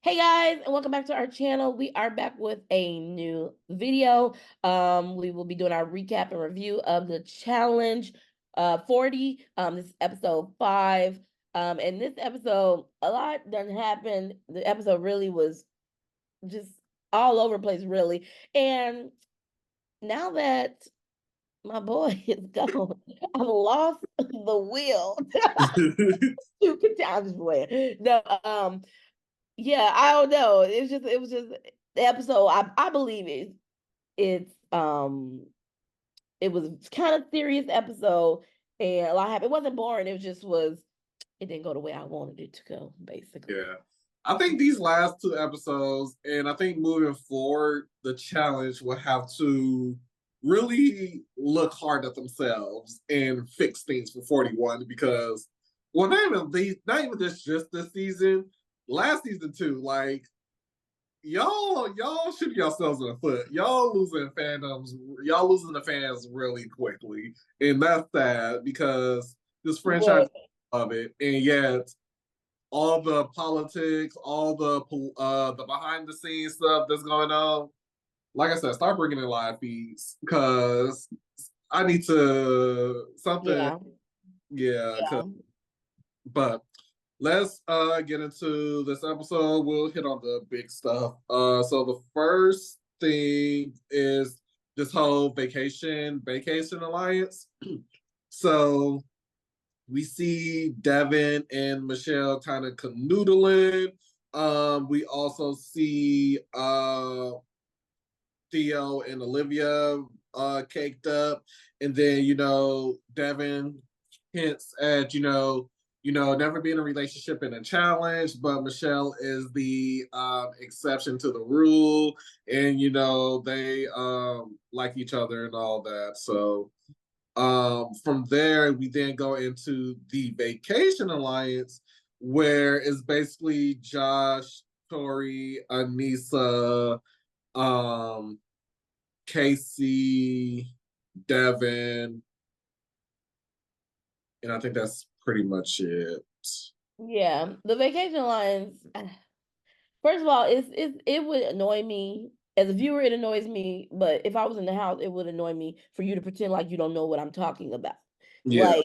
Hey guys, and welcome back to our channel. We are back with a new video. We will be doing our recap and review of the challenge 40. This is episode 5. And this episode, a lot done happened. The episode really was just all over the place, really. And now that my boy is gone, I've lost the will. I'm just playing. No, yeah, I don't know. It was just the episode. I believe it was kind of serious episode and a lot happened. It wasn't boring. It didn't go the way I wanted it to go, basically. Yeah. I think these last two episodes, and I think moving forward, the challenge will have to really look hard at themselves and fix things for 41 because, well, not even just this season, last season too. Like y'all shooting yourselves in the foot. Y'all losing fandoms. Y'all losing the fans really quickly, and that's sad because this franchise Well, of it, and yet all the politics, all the behind the scenes stuff that's going on. Like I said, start bringing in live feeds because I need to something. yeah, Yeah, yeah, but let's get into this episode. We'll hit on the big stuff. So the first thing is this whole vacation alliance. So we see Devin and Michelle kind of canoodling. We also see Theo and Olivia caked up, and then Devin hints at never being in a relationship in a challenge, but Michelle is the exception to the rule, and they like each other and all that. So from there, we then go into the Vacation Alliance, where it's basically Josh, Tori, Anissa, um, Casey, Devin, and I think that's pretty much it. yeah. The Vacation Alliance. First of all, it would annoy me as a viewer. It annoys me, but if I was in the house, it would annoy me for you to pretend like you don't know what I'm talking about. Yeah, Like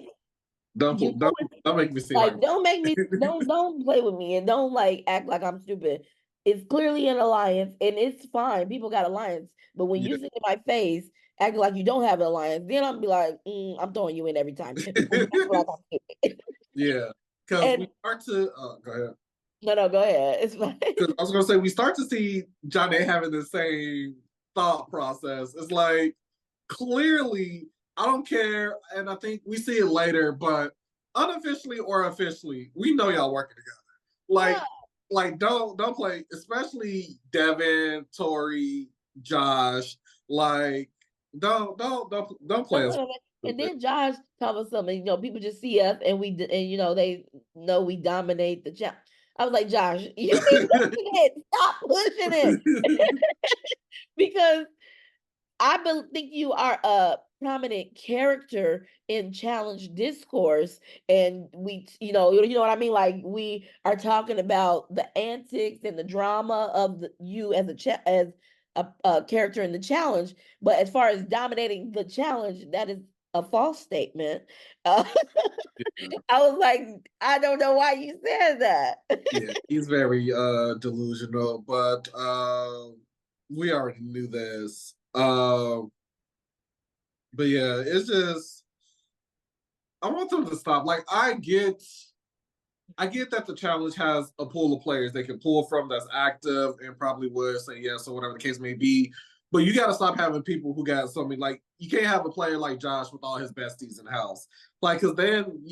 you know, don't make me seem like like don't make me don't play with me and don't like act like I'm stupid. It's clearly an alliance and it's fine. People got alliance, but when you yeah, sit in my face acting like you don't have an alliance, then I'm be like, I'm throwing you in every time. When you act like I'm stupid. yeah. Because we And start to go ahead. no, go ahead. It's fine. Because I was gonna say we start to see Johnny having the same thought process. It's like clearly I don't care, and I think we see it later, but unofficially or officially, we know y'all working together. Like, Yeah. don't play, especially Devin, Tori, Josh. Like, don't play us And stupid. then Josh told us something. People just see us, and they know we dominate the chat. I was like, Josh, you keep pushing it. Stop pushing it, because think you are a prominent character in challenge discourse, and you know what I mean. Like we are talking about the antics and the drama of you as as a character in the challenge, but as far as dominating the challenge, that is a false statement. Uh, I was like, I don't know why you said that. Yeah, he's very delusional, but we already knew this. But yeah, it's just I want them to stop. Like I get that the challenge has a pool of players they can pull from that's active and probably would say yes or whatever the case may be. But you got to stop having people who got something like you can't have a player like Josh with all his besties in the house. Like, because then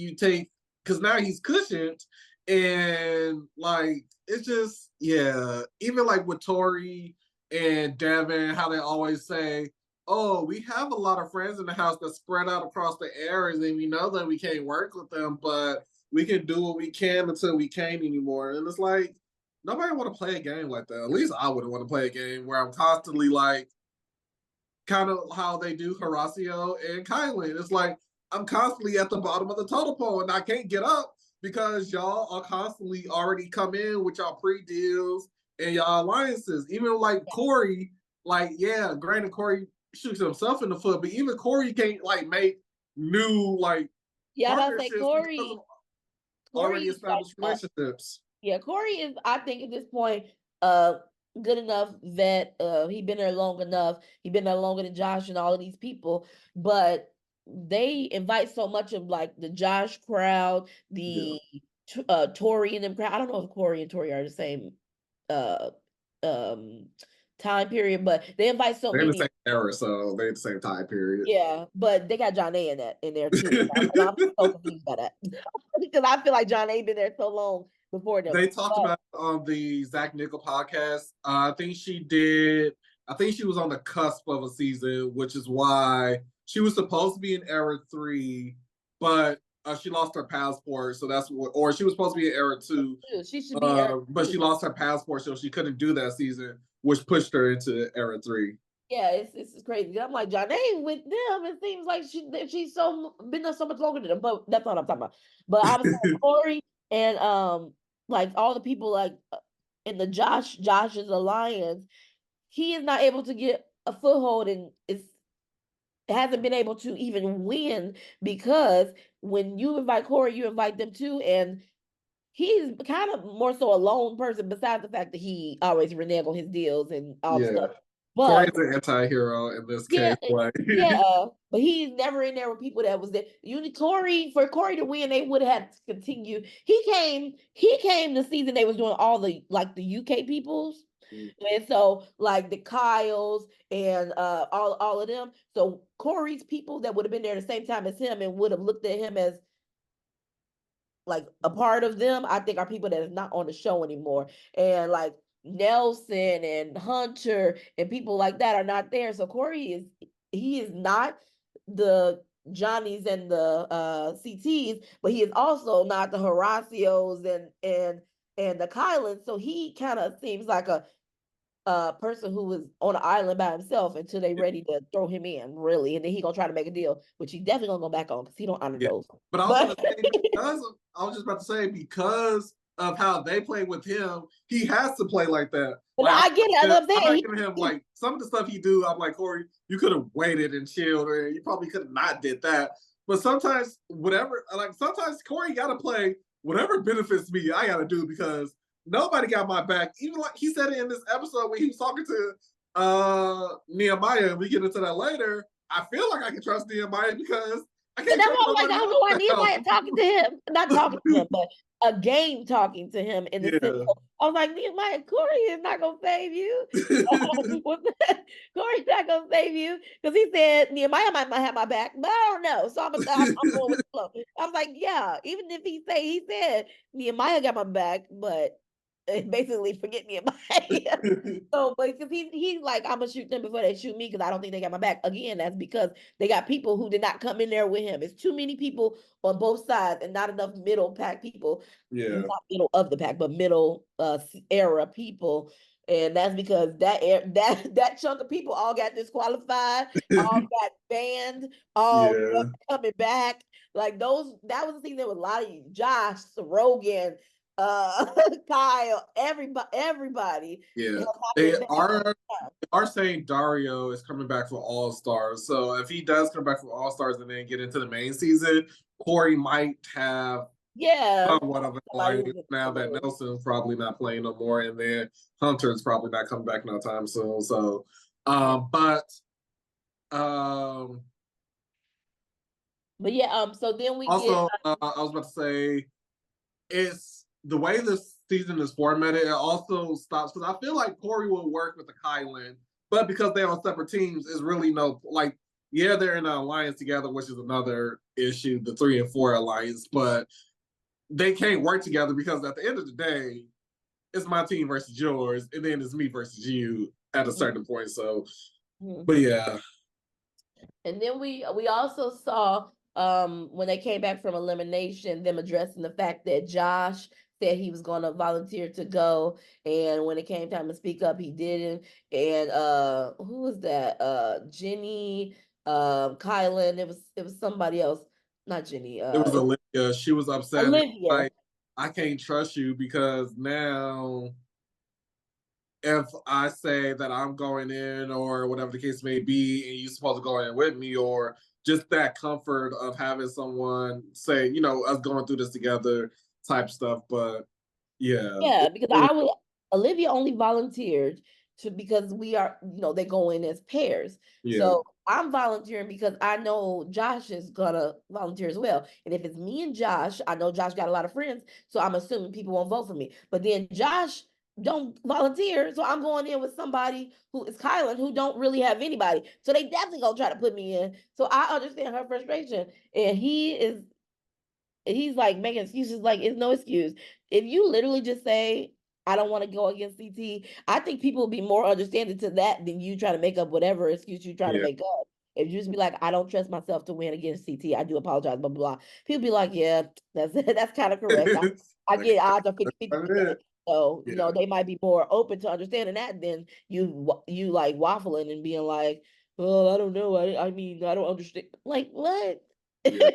because now he's cushioned and like, it's just, yeah. Even like with Tori and Devin, how they always say, oh, we have a lot of friends in the house that spread out across the areas and we know that we can't work with them, but we can do what we can until we can't anymore. And it's like nobody want to play a game like that. At least I wouldn't want to play a game where I'm constantly like kind of how they do Horacio and Kylan. It's like I'm constantly at the bottom of the totem pole and I can't get up because y'all are constantly already come in with y'all pre-deals in y'all alliances. Even like Yeah. Corey, like, yeah, granted Corey shoots himself in the foot, but even Corey can't like make new like Yeah, I'm about to say partnerships because of Corey already is like established relationships. yeah, Corey is, I think at this point, good enough vet. He been there long enough. He been there longer than Josh and all of these people. But they invite so much of like the Josh crowd, Yeah. the Tori and them crowd. I don't know if Corey and Tori are the same uh um time period, but they invite so They're in the many. same era, so they're in the same time period. Yeah, but they got John A in there too. And I'm so confused by that because I feel like John A been there so long before them. They talked But about it on the Zach Nickel podcast. I think she did. I think she was on the cusp of a season, which is why she was supposed to be in era 3, but she lost her passport. So that's what, or she was supposed to be in era 2, she should be Eric but too. she lost her passport, so she couldn't do that season, which pushed her into era 3. Yeah, it's crazy. I'm like John A with them. It seems like she's so been there so much longer than them. But that's not what I'm talking about. But I was saying Corey and like all the people like in the Josh's alliance, he is not able to get a foothold and is hasn't been able to even win because when you invite Corey, you invite them too, and he's kind of more so a lone person. Besides the fact that he always renege on his deals and all the Yeah, stuff, Corey's but an anti-hero in this yeah, case. Like, yeah, but he's never in there with people that was there. Corey, for Corey to win, they would have had to continue. He came the season they was doing all the like the UK peoples. And so like the Kyles and all of them. So Corey's people that would have been there the same time as him and would have looked at him as like a part of them, I think are people that is not on the show anymore. And like Nelson and Hunter and people like that are not there. So Corey he is not the Johnnies and the CTs, but he is also not the Horacios and the Kylan. So he kind of seems like a person who was on an island by himself until they ready to throw him in, really, and then he gonna try to make a deal, which he definitely gonna go back on because he don't honor yeah, those. but also But the thing because I was just about to say because of how they play with him, he has to play like that. but Like I get it. I'm I'm not saying giving him like some of the stuff he do. I'm like Corey, you could have waited and chilled, or you probably could have not did that. But sometimes whatever, like sometimes Corey got to play whatever benefits me. I got to do because nobody got my back. Even like he said it in this episode when he was talking to Nehemiah. We get into that later. I feel like I can trust Nehemiah because I and can't that's trust why I'm like, nobody I don't know why else Nehemiah talking to him, not talking to now. him, but a game talking to him in the sense. Yeah. Of, I was like, Nehemiah, Corey is not gonna save you. Corey's not gonna save you because he said Nehemiah might not have my back, but I don't know. So I'm going with the flow. I was like, yeah, even if he said Nehemiah got my back, but basically forget Nehemiah. So, but because he's like, I'm gonna shoot them before they shoot me because I don't think they got my back. Again, that's because they got people who did not come in there with him. It's too many people on both sides and not enough middle pack people. Yeah. Not middle of the pack, but middle era people. And that's because that chunk of people all got disqualified, all got banned, all Yeah. coming back. Like those, that was the thing that was a lot of you, Josh, Rogan, Kyle, everybody Yeah. has They happened are saying Dario is coming back for All Stars. So if he does come back for All Stars and then get into the main season, Corey might have yeah, somewhat of an somebody who alliance gets now that promoted. Nelson's probably not playing no more, and then Hunter's probably not coming back no time soon. So, but um, But yeah, so then we get also I was about to say it's the way this season is formatted. It also stops because I feel like Corey will work with the Kylan, but because they're on separate teams, it's really no like. Yeah, they're in an alliance together, which is another issue, the 3 and 4 alliance, but they can't work together because at the end of the day, it's my team versus yours, and then it's me versus you at a certain point. So, Mhm. but yeah, And then we also saw when they came back from elimination, them addressing the fact that Josh said he was going to volunteer to go, and when it came time to speak up, he didn't. And who was that? Jenny, Kylan. It was somebody else, not Jenny. it was It was Olivia. She was upset. Olivia. Like, I can't trust you because now if I say that I'm going in or whatever the case may be, and you're supposed to go in with me, or just that comfort of having someone say, us going through this together type stuff. But yeah, Yeah, because I was Olivia only volunteered to because we are, they go in as pairs. yeah, So I'm volunteering because I know Josh is gonna volunteer as well. And if it's me and Josh, I know Josh got a lot of friends, so I'm assuming people won't vote for me. But then Josh don't volunteer, so I'm going in with somebody who is Kylan who don't really have anybody. So they definitely gonna try to put me in. So I understand her frustration. And he's like making excuses like it's no excuse. If you literally just say, I don't want to go against CT, I think people will be more understanding to that than you try to make up whatever excuse you try to yeah. make up. If you just be like, I don't trust myself to win against CT, I do apologize, blah, blah, blah. People be like, yeah, that's kind of correct. I get odds are 50-50%. So, Yeah, they might be more open to understanding that than you like waffling and being like, well, I don't know. I mean, I don't understand. Like, what? yeah.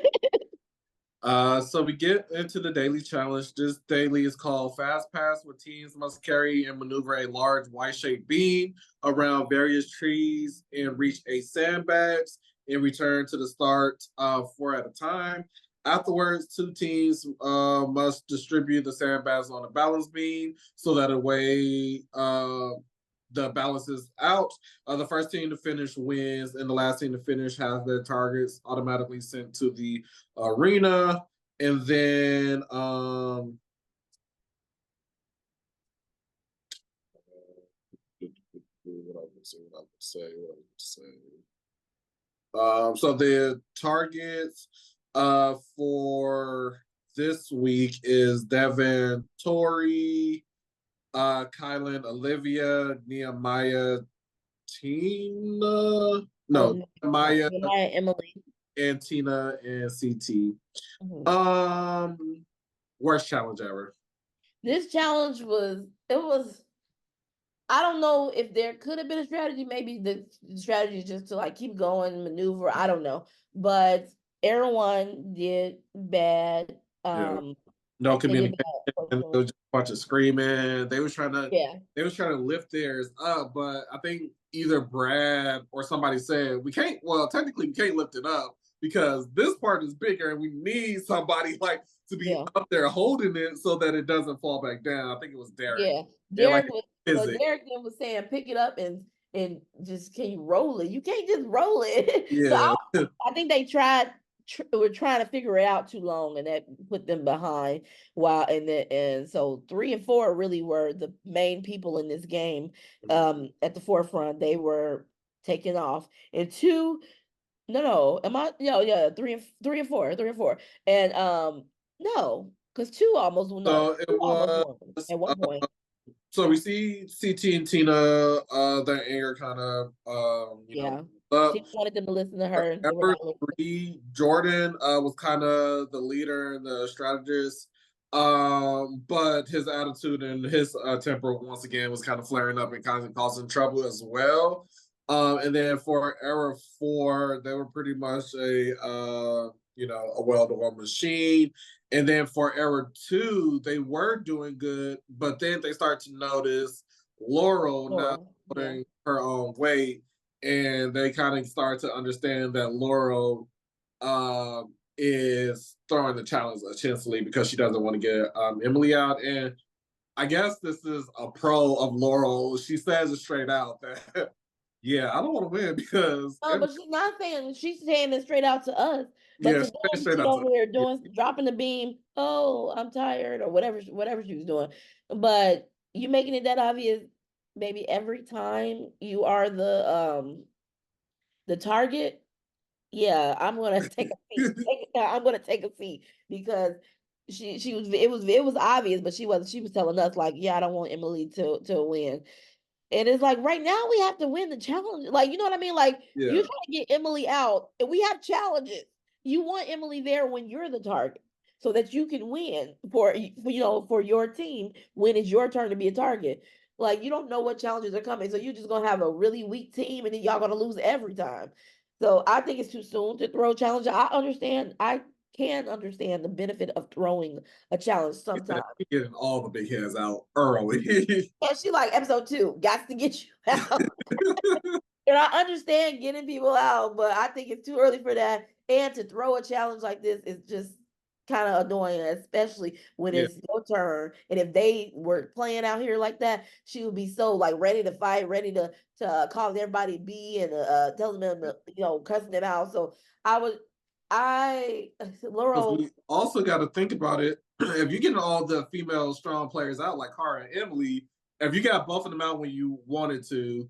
So we get into the daily challenge. This daily is called Fast Pass, where teams must carry and maneuver a large Y-shaped beam around various trees and reach a sandbags and return to the start four at a time. Afterwards, two teams must distribute the sandbags on a balance beam so that a way the balance is out. The first team to finish wins, and the last team to finish has their targets automatically sent to the arena. And then what I would say, what I would say, what I would say. So the targets for this week is Devin, Tori, Kylan, Olivia, Nehemiah, Tina. No, Nehemiah, Nehemiah, Emily. and Tina and CT. Mhm. Um, Worst challenge ever. This challenge was I don't know if there could have been a strategy. Maybe the strategy is just to like keep going, maneuver. I don't know. But everyone did bad. Yeah. No They did communication. bad. There was just a bunch of screaming. Yeah. They was trying to lift theirs up, but I think either Brad or somebody said we can't. Well, technically we can't lift it up because this part is bigger, and we need somebody like to be Yeah. up there holding it so that it doesn't fall back down. I think it was Derek. Yeah. And like Derek was physics. Derek then was saying pick it up and just can you roll it? You can't just roll it. So Yeah. I think they were trying to figure it out too long and that put them behind while and so 3 and 4 really were the main people in this game at the forefront. They were taking off. And two, no, am I yeah, 3 and 4 and no, because two almost no So it two almost was. won at one point. So we see CT and Tina, their anger kind of, Yeah. up. She wanted them to listen to For her and they were Ever not listening. three, Jordan was kind of the leader and the strategist, but his attitude and his temper once again was kind of flaring up and kind of causing trouble as well. And then for Era 4, they were pretty much a well-oiled machine. And then for Era 2, they were doing good, but then they start to notice Laurel not Laurel. Yeah. putting her own weight, and they kind of start to understand that Laurel is throwing the challenge essentially because she doesn't want to get Emily out. And I guess this is a pro of Laurel. She says it straight out that, yeah, I don't want to win because, No, but she's not saying she's saying it straight out to us. But yeah, to she says it them, straight she out to over there yeah, dropping the beam. Oh, I'm tired or whatever she was doing. But you making it that obvious, maybe every time you are the target. Yeah, I'm gonna take a seat. I'm gonna take a seat because she was it was obvious, but she was telling us like, yeah, I don't want Emily to win. And it's like right now we have to win the challenge. Like, you know what I mean? Like you yeah, trying to get Emily out, and we have challenges. You want Emily there when you're the target, so that you can win for your team when it's your turn to be a target. Like you don't know what challenges are coming, so you're just gonna have a really weak team, and then y'all gonna lose every time. So I think it's too soon to throw challenges. I understand. I can understand the benefit of throwing a challenge sometimes. Getting all the big heads out early. And she like episode 2, got to get you out. And I understand getting people out, but I think it's too early for that. And to throw a challenge like this is just kind of annoying, especially when Yeah. it's your turn. And if they were playing out here like that, she would be so like ready to fight, ready to call everybody B and telling them to, cussing them out. So I would, I Because Laurel, we also got to think about it. If you're getting all the female strong players out, like Cara and Emily, if you got both of them out when you wanted to,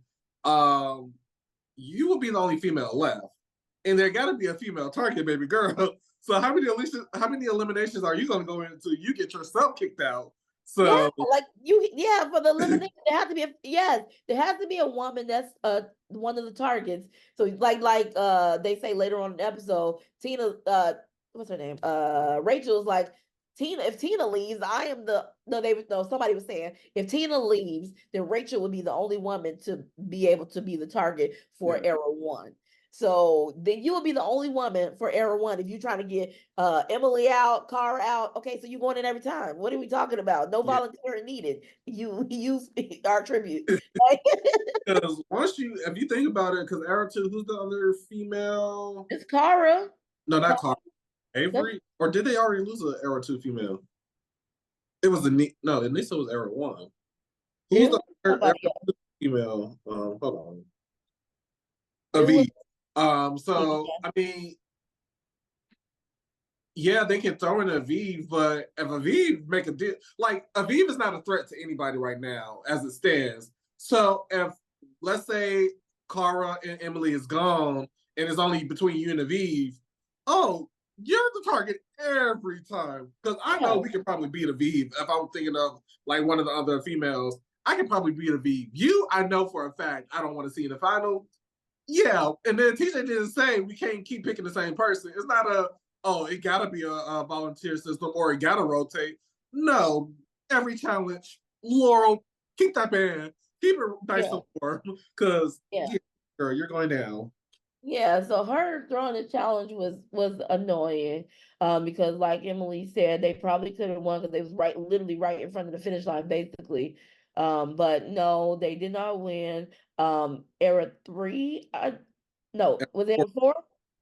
you will be the only female left. And there got to be a female target, baby girl. So how many eliminations are you going to go into? You get yourself kicked out. yeah, So like for the elimination, there has to be there has to be a woman that's one of the targets. So like they say later on in the episode, Tina what's her name? Rachel's like, Tina, if Tina leaves, I am the no, somebody was saying if Tina leaves, then Rachel would be the only woman to be able to be the target for yeah. era 1. So then you will be the only woman for era 1 if you're trying to get Emily out, Cara out. Okay, so you're going in every time. What are we talking about? No Yeah. volunteering needed. You use our tribute. Because if you think about it, because Era 2, who's the other female? It's Cara. No, not Cara. Cara. Avery? Or did they already lose an Era 2 female? It was no, Anissa was Era 1. Who's It the was Era somebody else. 2 female? Hold on. It was Aviv. So I mean, yeah, they can throw in Aviv, but if Aviv make a deal, like Aviv is not a threat to anybody right now as it stands. So if let's say Cara and Emily is gone and it's only between you and Aviv, oh, you're the target every time. Because I know we can probably beat Aviv if I'm thinking of like one of the other females. I can probably beat Aviv. You, I know for a fact I don't want to see in the final. Yeah, and then TJ didn't say we can't keep picking the same person. It's not it gotta be a volunteer system or it gotta rotate. No, every challenge, Laurel, keep that band, keep it nice and warm, because girl, you're going down. Yeah, so her throwing the challenge was annoying, because like Emily said, they probably could have won because they was literally right in front of the finish line, basically. But no, they did not win. Era 3, no, was it era 4?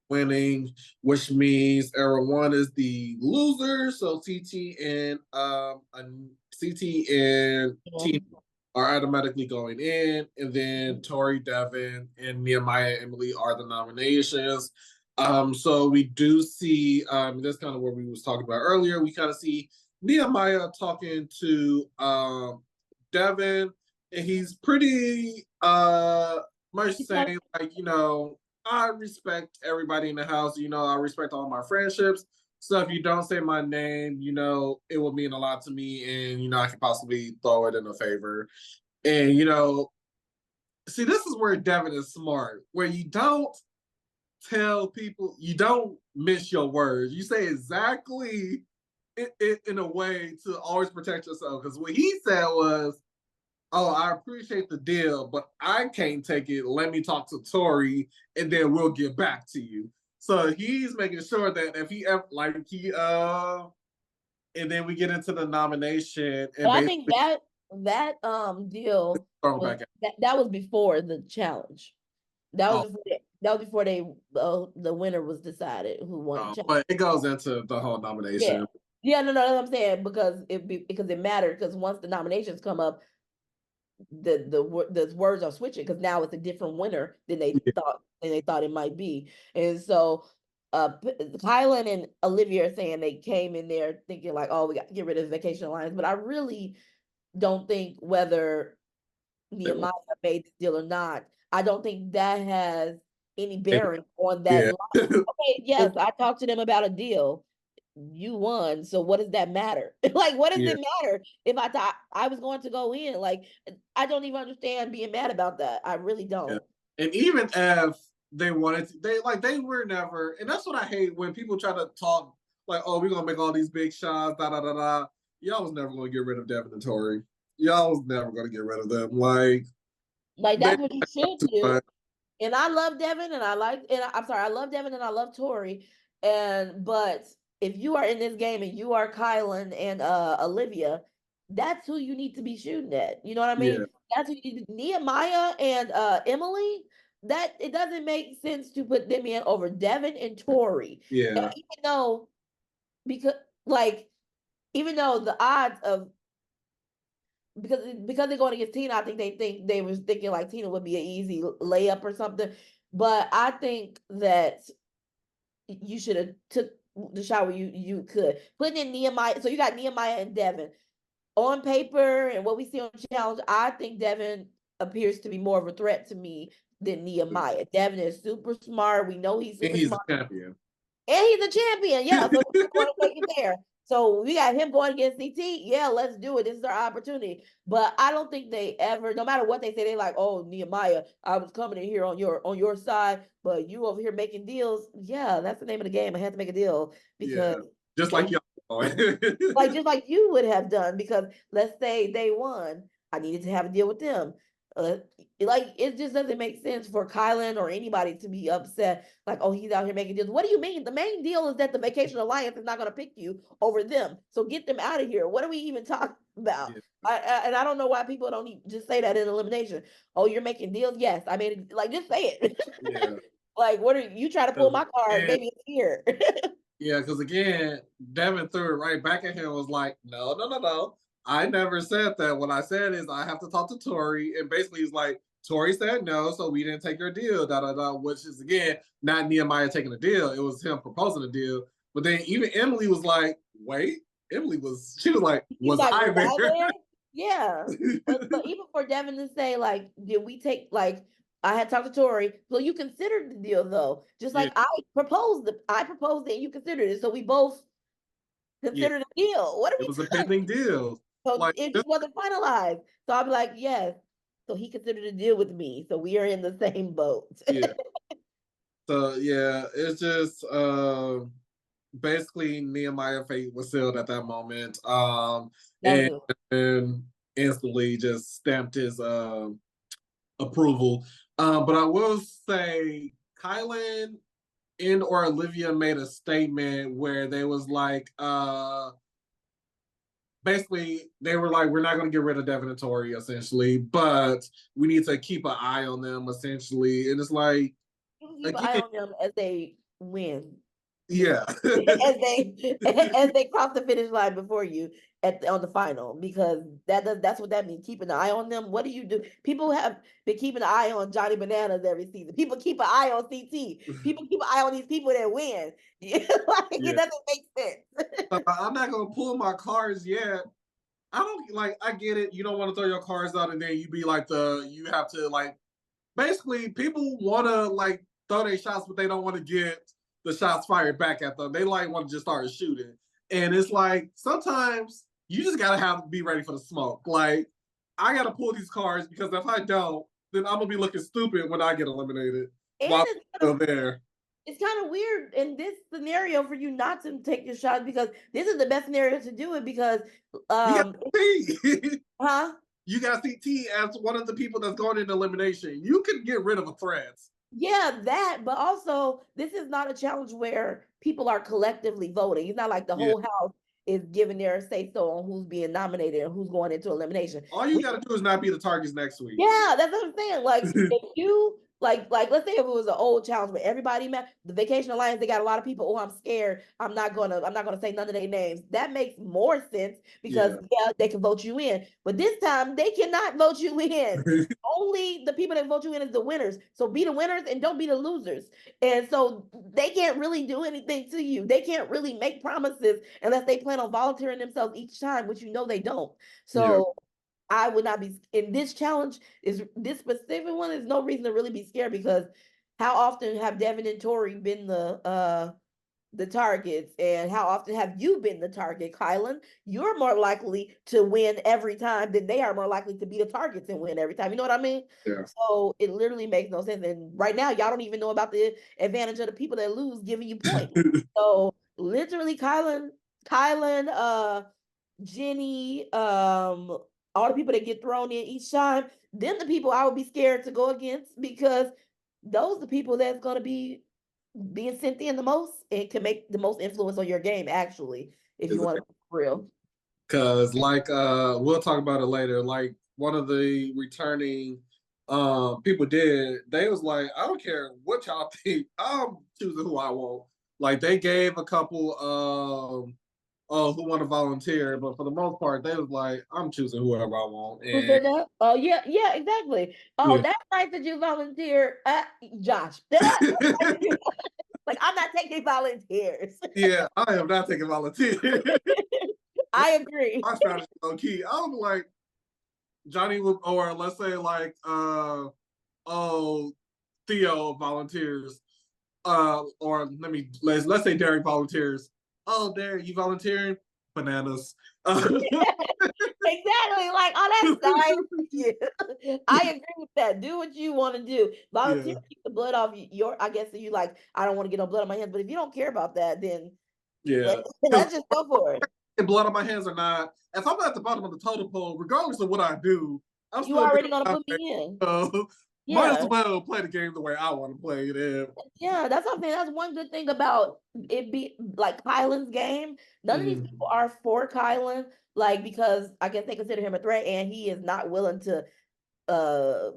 Winning, which means Era 1 is the loser. So CT and Tina are automatically going in, and then Tori, Devin, and Nehemiah and Emily are the nominations. So we do see that's kind of what we was talking about earlier. We kind of see Nehemiah talking to Devin, and he's pretty much saying like, I respect everybody in the house. I respect all my friendships. So if you don't say my name, it will mean a lot to me, and I can possibly throw it in a favor. And see, this is where Devin is smart, where you don't tell people, you don't miss your words. You say exactly in a way to always protect yourself. Because what he said was, "Oh, I appreciate the deal, but I can't take it. Let me talk to Tori, and then we'll get back to you." So he's making sure that if he ever and then we get into the nomination, and But I think that deal was that was before the challenge. That was before the winner was decided who won the challenge. But it goes into the whole nomination. No, that's what I'm saying, because it mattered, because once the nominations come up, the words are switching, because now it's a different winner than they thought it might be. And so Kylan and Olivia are saying they came in there thinking like, oh, we got to get rid of Vacation Alliance, but I really don't think whether Nehemiah made the deal or not, I don't think that has any bearing on that line. Okay, yes, I talked to them about a deal. You won, so what does that matter? Like, what does it matter if I thought I was going to go in? Like, I don't even understand being mad about that. I really don't. And even if they wanted to, they were never, and that's what I hate when people try to talk like, oh, we're gonna make all these big shots, da da da da. Y'all was never gonna get rid of Devin and Tori. Y'all was never gonna get rid of them. Like that's what you should do. And I love Devin, and I'm sorry, I love Devin and I love Tori, but if you are in this game and you are Kylan and Olivia, that's who you need to be shooting at. You know what I Yeah. mean? That's who you need to, Nehemiah and Emily. That it doesn't make sense to put them in over Devin and Tori. And Yeah. even though because like even though the odds of because they're going against Tina, I think they was thinking like Tina would be an easy layup or something. But I think that you should have took the shot where you could put in Nehemiah. So you got Nehemiah and Devin on paper, and what we see on challenge. I think Devin appears to be more of a threat to me than Nehemiah. Devin is super smart. We know he's And super he's a smart. champion. And he's a champion. Yeah. So we want to take it there. So we got him going against CT. Yeah, let's do it. This is our opportunity. But I don't think they ever, no matter what they say, they like, oh, Nehemiah, I was coming in here on your side, but you over here making deals. Yeah, that's the name of the game. I had to make a deal because Yeah. Just like y'all. like just like you would have done, because let's say they won, I needed to have a deal with them. Uh, like it just doesn't make sense for Kylan or anybody to be upset. Like, oh, he's out here making deals. What do you mean? The main deal is that the Vacation Alliance is not going to pick you over them. So get them out of here. What are we even talking about? Yeah. And I don't know why people don't just say that in elimination. Oh, you're making deals. Yes, I mean, like just say it. Yeah. Like, what are you trying to pull my card? And Maybe it's here. yeah, because again, Devin threw it right back at him. Was like, no, no, no, no. I never said that. What I said is I have to talk to Tori, and basically he's like, Tori said no, so we didn't take your deal. Da da da. Which is again not Nehemiah taking a deal. It was him proposing a deal. But then even Emily was like, wait. She was like, He's was like, I was I there? there? Yeah. But even for Devin to say, like, did we take like I had talked to Tori, so you considered the deal though. Just Yeah, like I proposed it and you considered it. So we both yeah. considered a deal. What are It we was a talking? pending deal. So Like, it just, just wasn't finalized. So I'll be like, yes. So he considered a deal with me. So we are in the same boat. yeah. So yeah, it's just basically Nehemiah fate was sealed at that moment. That was And, it. and instantly just stamped his approval. But I will say Kylan and or Olivia made a statement where they was like basically they were like, we're not gonna get rid of Devin and Tori essentially, but we need to keep an eye on them essentially. And it's like You keep an eye again, on them as they win. yeah. As they cross the finish line before you on the final, because that's what that means. Keeping an eye on them. What do you do? People have been keeping an eye on Johnny Bananas every season. People keep an eye on CT. People keep an eye on these people that win. Like it Yeah. doesn't make sense. I'm not gonna pull my cards yet. I don't like. I get it. You don't want to throw your cards out, and then you be like you have to like. Basically, people want to like throw their shots, but they don't want to get the shots fired back at them. They like want to just start shooting, and it's like sometimes you just gotta be ready for the smoke. Like I gotta pull these cards because if I don't, then I'm gonna be looking stupid when I get eliminated And while I'm still there. it's kind of weird in this scenario for you not to take your shot, because this is the best scenario to do it because You got huh? you got CT as one of the people that's going into elimination. You can get rid of a threat. Yeah, that, but also this is not a challenge where people are collectively voting. It's not like the Yeah. whole house is giving their say so on who's being nominated and who's going into elimination. All you got to do is not be the targets next week. Yeah, that's what I'm saying. Like if you like let's say if it was an old challenge where everybody met the Vacation Alliance, they got a lot of people. Oh, I'm scared. I'm not gonna say none of their names. That makes more sense because Yeah. yeah, they can vote you in. But this time they cannot vote you in. Only the people that vote you in is the winners. So be the winners and don't be the losers. And so they can't really do anything to you. They can't really make promises unless they plan on volunteering themselves each time, which you know they don't. Yeah. So I would not be in this challenge. Is this specific one? Is no reason to really be scared because how often have Devin and Tori been the targets, and how often have you been the target, Kylan? You're more likely to win every time than they are more likely to be the targets and win every time. You know what I mean? Yeah. So it literally makes no sense. And right now, y'all don't even know about the advantage of the people that lose giving you points. So literally, Kylan, Jenny, all the people that get thrown in each time, then the people I would be scared to go against because those are the people that's gonna be being sentient the most, it can make the most influence on your game, actually, if you want to be real. Cause like we'll talk about it later. Like one of the returning people did, they was like, I don't care what y'all think, I'm choosing who I want. Like they gave a couple who want to volunteer, but for the most part, they was like, I'm choosing whoever I want. Who And said that? Oh yeah, yeah, exactly. Oh, yeah. that's nice that you volunteer, Josh. Like I'm not taking volunteers. Yeah, I am not taking volunteer. I agree. My strategy low key. I was like Johnny would, or let's say like oh Theo volunteers. Or let's say Derek volunteers. Oh, Derek, you volunteering? Bananas. Exactly. Like, oh, that's nice. Yeah. I agree with that. Do what you want to do. Volunteer Yeah, to keep the blood off your. I guess you like. I don't want to get no blood on my hands. But if you don't care about that, then yeah. let's just go for it. Blood on my hands or not, if I'm at the bottom of the totem pole, regardless of what I do, I'm You still already doing gonna my put me in. might as Yeah. well play the game the way I want to play it in. Yeah, that's something. That's one good thing about it be like Kylan's game. None of these people Mm-hmm. are for Kylan, like because I guess they consider him a threat, and he is not willing to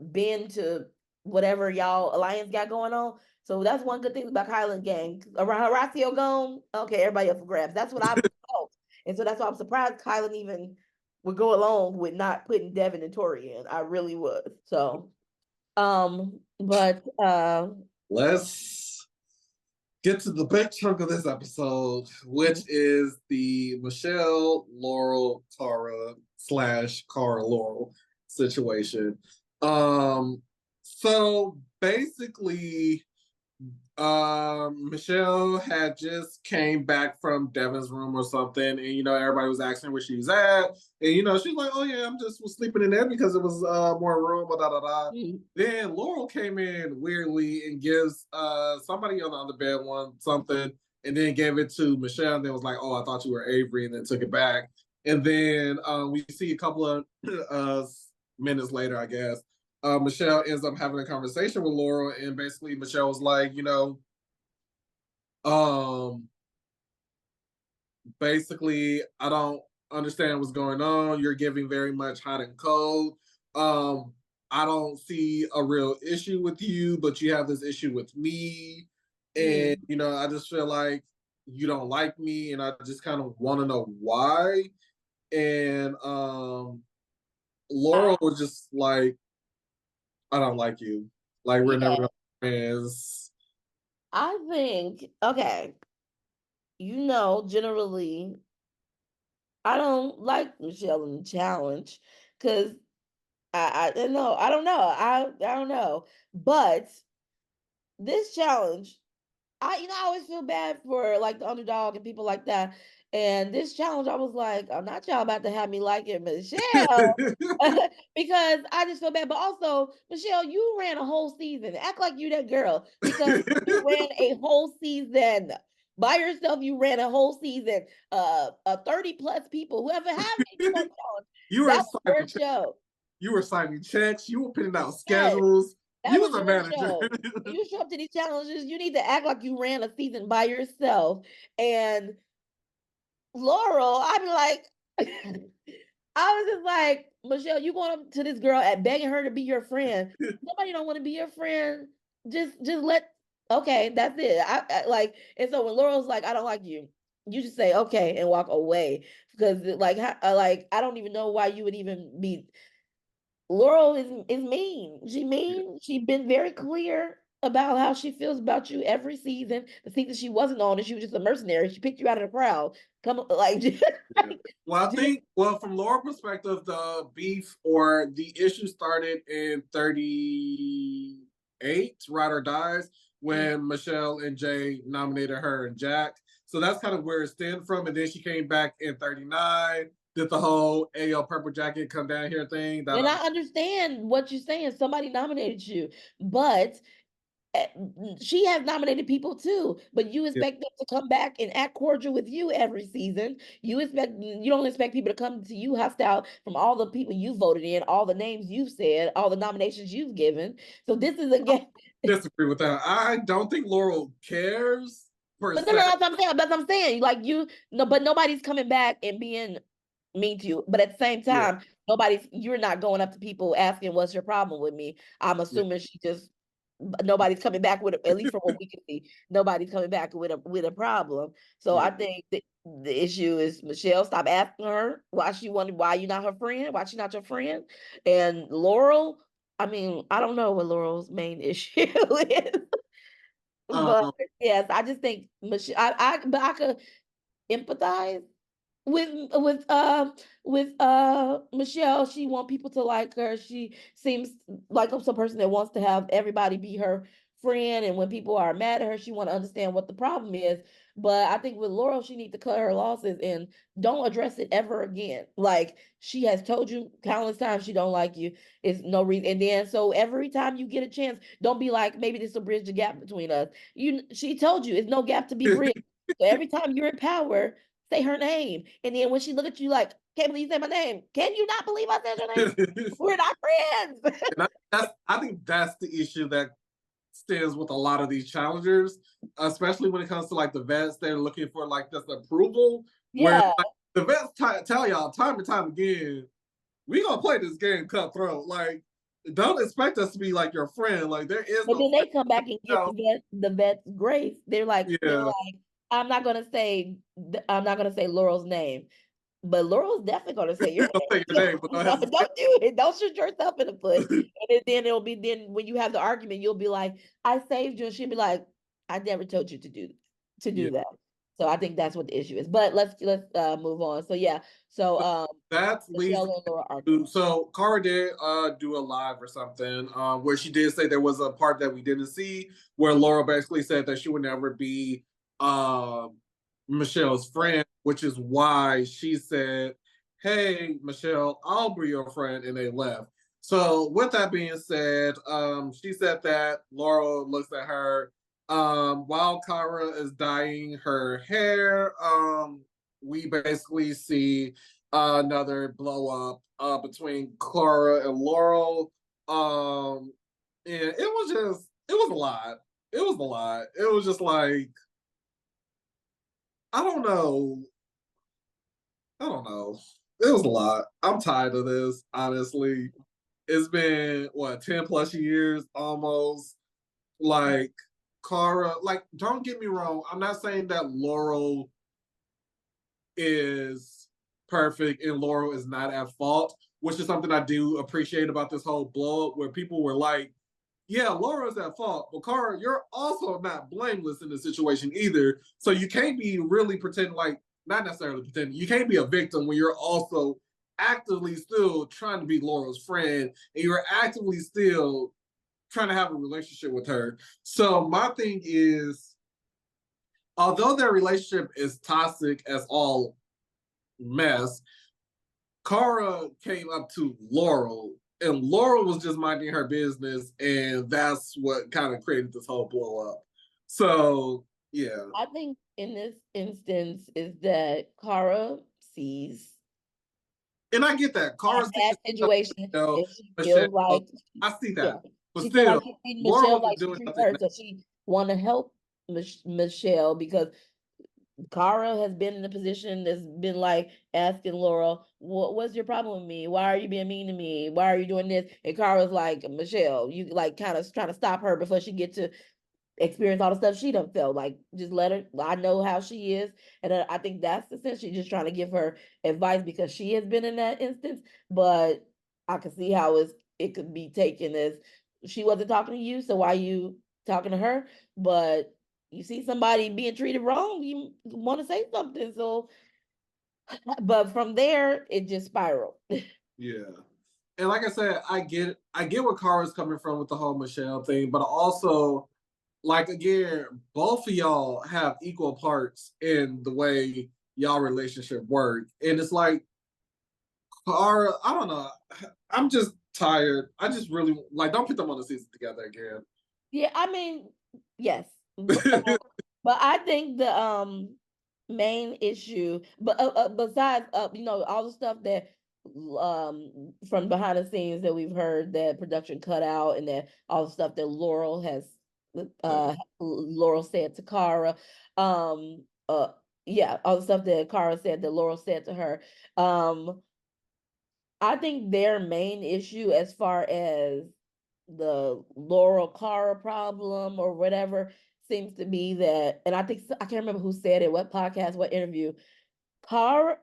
bend to whatever y'all alliance got going on. So that's one good thing about Kylan gang. Around Horacio gone, okay, everybody up for grabs. That's what I felt. And so that's why I'm surprised Kylan even would go along with not putting Devin and Tori in. I really was. So but Let's get to the big chunk of this episode, which is the Michelle Laurel Cara slash Cara Laurel situation. So basically, Michelle had just came back from Devin's room or something, and everybody was asking where she was at, and she's like, "Oh yeah, I'm just was sleeping in there because it was more room." Da da da. Then Laurel came in weirdly and gives somebody on the other bed one something, and then gave it to Michelle, and then was like, "Oh, I thought you were Avery," and then took it back. And then we see a couple of minutes later, I guess, Michelle ends up having a conversation with Laurel, and basically Michelle was like, um, basically, I don't understand what's going on. You're giving very much hot and cold. Um, I don't see a real issue with you, but you have this issue with me. And, I just feel like you don't like me, and I just kind of want to know why. And I Laurel was just like, I don't like you. Like, we're never yeah, gonna be friends. I think okay. Generally, I don't like Michelle in the challenge because I don't know. I don't know. I don't know. But this challenge, I always feel bad for like the underdog and people like that. And this challenge, I was like, I'm not y'all about to have me like it, Michelle. Because I just feel bad. But also, Michelle, you ran a whole season. Act like you that girl because you ran a whole season by yourself. You ran a whole season. 30 plus people, whoever have you on challenge. you were That was signing your show. you were signing checks, you were putting out Yes, schedules. that You was was a your manager. show. When you show up to these challenges, you need to act like you ran a season by yourself. And Laurel, I'd be like, I was just like, Michelle, you going up to this girl at begging her to be your friend. Somebody don't want to be your friend. Just let. Okay, that's it. I like, and so when Laurel's like, I don't like you, you just say okay and walk away because like I don't even know why you would even be. Laurel is mean. She mean. She been very clear about how she feels about you every season. The season she wasn't on, and she was just a mercenary. She picked you out of the crowd. Come like, Yeah. Well, I just think, from Laura's perspective, the beef or the issue started in 38, Ride or Dies, when Michelle and Jay nominated her and Jack. So that's kind of where it stemmed from. And then she came back in 39, did the whole AL Purple Jacket come down here thing. Da, and da, da. I understand what you're saying. Somebody nominated you, but she has nominated people too, but you Yeah. expect them to come back and act cordial with you every season. You don't expect people to come to you hostile from all the people you voted in, all the names you've said, all the nominations you've given. So this is a game. Disagree with that. I don't think Laurel cares per But no, se. no, that's what I'm saying. That's what I'm saying. Like you, no, but nobody's coming back and being mean to you. But at the same Yeah, time, you're not going up to people asking what's your problem with me. I'm yeah. assuming nobody's coming back with at least from what we can see, nobody's coming back with a problem. So Yeah. I think the issue is Michelle, stop asking her why you not her friend, why she not your friend. And Laurel, I mean, I don't know what Laurel's main issue is. But Um, yes, I just think Michelle, but I could empathize with Michelle. She want people to like her. She seems like some person that wants to have everybody be her friend, and when people are mad at her, she want to understand what the problem is. But I think with Laurel, she needs to cut her losses and don't address it ever again. Like she has told you countless times she don't like you. It's no reason. And then so every time you get a chance, don't be like, maybe this will bridge the gap between us. She told you it's no gap to be bridged. So every time you're in power, say her name. And then when she look at you like, can't believe you said my name. Can you not believe I said your name? and We're not friends. I think that's the issue that stands with a lot of these challengers, especially when it comes to like the vets. They're looking for like this approval, where Yeah. like, the vets tell y'all time and time again, we gonna play this game cutthroat. Like, don't expect us to be like your friend. Like, there is But no then they come back and get friend. the vet's grace. They're Yeah, like, I'm not gonna say Laurel's name. But Laurel's definitely gonna say your don't say name. your name, but don't Don't hesitate. do it. Don't shoot yourself in the foot. And then when you have the argument, you'll be like, I saved you, and she'll be like, I never told you to Yeah. do that. So I think that's what the issue is. But let's move on. So yeah. So That leads Michelle and Laura to, arguing. so Cara did do a live or something where she did say there was a part that we didn't see where Laura basically said that she would never be um Michelle's friend, which is why she said, hey Michelle, I'll be your friend, and they left. So with that being said, she said that Laura looks at her while Cara is dyeing her hair. We basically see another blow up between Clara and Laurel. And it was a lot. It was a lot. It was just like, I don't know. I don't know. It was a lot. I'm tired of this, honestly. It's been what, 10 plus years almost. Like, Cara, like, don't get me wrong. I'm not saying that Laurel is perfect and Laurel is not at fault, which is something I do appreciate about this whole blow up, where people were like, yeah, Laura's at fault, but Cara, you're also not blameless in the situation either. So you can't be really pretending, like, not necessarily pretending, you can't be a victim when you're also actively still trying to be Laura's friend and you're actively still trying to have a relationship with her. So my thing is, although their relationship is toxic as all mess, Cara came up to Laurel, and Laurel was just minding her business, and that's what kind of created this whole blow up. So yeah, I think in this instance is that Cara sees and I get that a Cara bad sees situation and she Michelle. feels like, I see yeah, that, but she feel like still, she's treating Laurel Michelle wasn't like she doing treated nothing. her, so she want to help Michelle because Cara has been in a position that's been like asking Laurel, what's your problem with me? Why are you being mean to me? Why are you doing this? And Cara's like, Michelle, you like kind of trying to stop her before she get to experience all the stuff she done felt. Like, just let her, I know how she is. And I think that's essentially just trying to give her advice because she has been in that instance. But I can see how it could be taken as she wasn't talking to you, so why you talking to her? But you see somebody being treated wrong, you want to say something. So, but from there, it just spiraled. Yeah. And like I said, I get where Cara's coming from with the whole Michelle thing, but also, like, again, both of y'all have equal parts in the way y'all relationship work. And it's like, Cara, I don't know. I'm just tired. I just really, like, don't put them on the season together again. Yeah, I mean, yes, but I think the main issue, but besides all the stuff that from behind the scenes that we've heard that production cut out, and that all the stuff that Laurel said to Kara, yeah, all the stuff that Kara said that Laurel said to her, um I think their main issue, as far as the Laurel Cara problem or whatever, seems to be that, and I think I can't remember who said it, what podcast, what interview. Cara,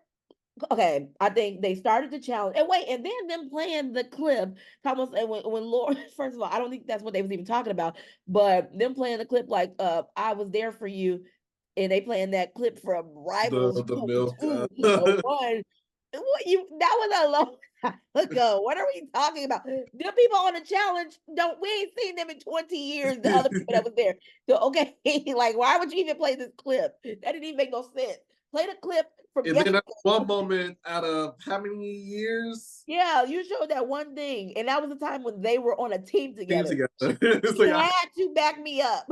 okay, I think they started the challenge, and wait, and then them playing the clip. Thomas, and when Laura, first of all, I don't think that's what they was even talking about, but them playing the clip like, "I was there for you," and they playing that clip from Rivals The milk. 2, 1. What you that was a long time ago. What are we talking about? The people on the challenge don't we ain't seen them in 20 years, the other people that was there. So okay, like why would you even play this clip? That didn't even make no sense. Play the clip from And then yesterday. at one moment out of how many years? Yeah, you showed that one thing, and that was the time when they were on a team Team together. together. It's She like had to back me up.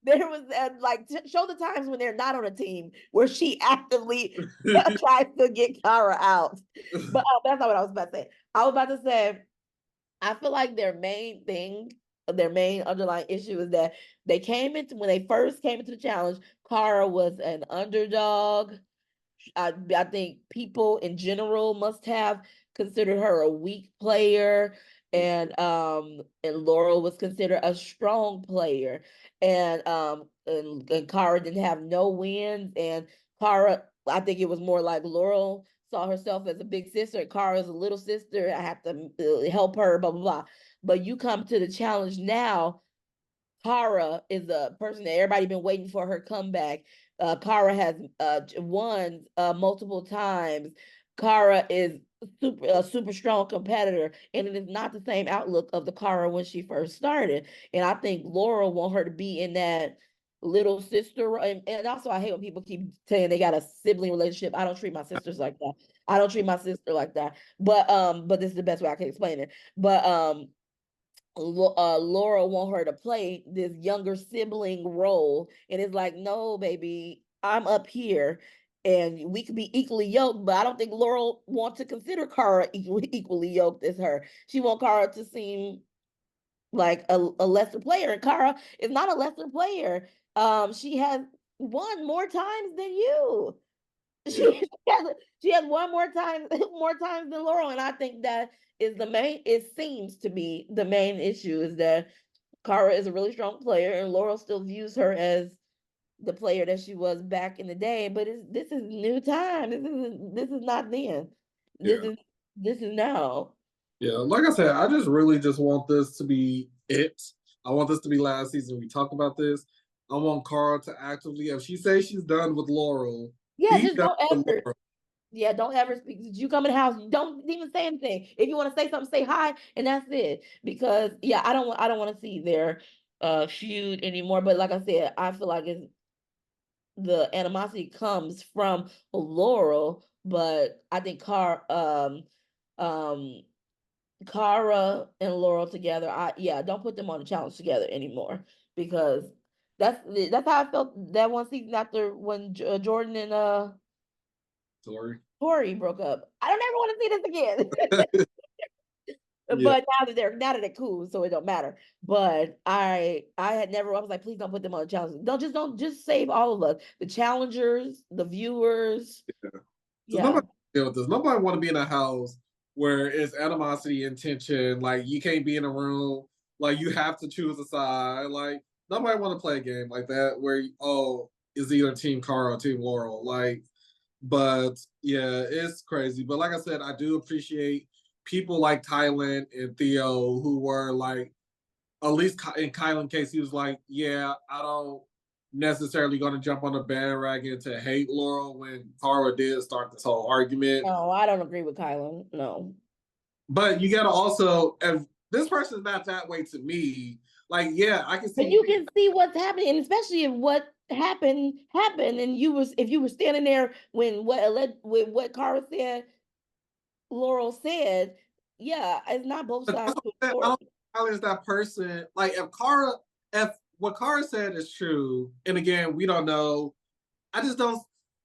There was like show the times when they're not on a team where she actively tries to get Kara out. But that's not what I was about to say. I was about to say I feel like their main thing, their main underlying issue is that they came into when they first came into the challenge. Kara was an underdog. I think people in general must have considered her a weak player, and Laurel was considered a strong player, and Kara didn't have no wins, and Kara, I think it was more like Laurel saw herself as a big sister, and Kara's a little sister. I have to help her, blah blah blah. But you come to the challenge now, Kara is a person that everybody been waiting for her comeback. Kara has won multiple times. Kara is a super strong competitor, and it is not the same outlook of the Kara when she first started. And I think Laura want her to be in that little sister. And also, I hate when people keep saying they got a sibling relationship. I don't treat my sisters like that. I don't treat my sister like that. But this is the best way I can explain it. But Laura want her to play this younger sibling role, and it's like, no, baby, I'm up here, and we could be equally yoked. But I don't think Laurel want to consider Kara equally yoked as her. She want Kara to seem like a lesser player, and Kara is not a lesser player. She has won more times than you. yeah, She has one more time more times than Laurel, and I think that is the main. It seems to be the main issue is that Kara is a really strong player, and Laurel still views her as the player that she was back in the day. But this is new time. This is not then. This yeah. is this is now. Yeah, like I said, I just really just want this to be it. I want this to be last season. We talk about this. I want Carl to actively, if she says she's done with Laurel, Yeah, be just done don't with ever. Laurel. Yeah, don't ever speak. Did you come in the house? Don't even say anything. If you want to say something, say hi, and that's it. Because yeah, I don't want to see their feud anymore. But like I said, I feel like it's the animosity comes from Laurel, but I think um Cara and Laurel together. Don't put them on the challenge together anymore, because that's how I felt that one season after when Jordan and Sorry. Tori broke up. I don't ever want to see this again. Yeah, But now that they're cool, so it don't matter. But I had never. I was like, please don't put them on the challenge. Don't just save all of us, the challengers, the viewers. because Yeah. nobody deal with this. Nobody want to be in a house where it's animosity and tension. Like you can't be in a room. Like you have to choose a side. Like nobody want to play a game like that where is either Team Carl or Team Laurel. Like, but yeah, it's crazy. But like I said, I do appreciate people like Kylan and Theo who were like, at least in Kylan case, he was like, yeah, I don't necessarily going to jump on the bandwagon to hate Laurel when Cara did start this whole argument. No, I don't agree with Kylan. No. But you got to also, if this person's not that way to me, like, yeah, I can But see. you can see what's happening, and especially if what happened, and if you were standing there when what Cara said, Laurel said, yeah, it's not both But sides that's what to I the said. story. Kyla's that person. Like if what Kara said is true, and again, we don't know. I just don't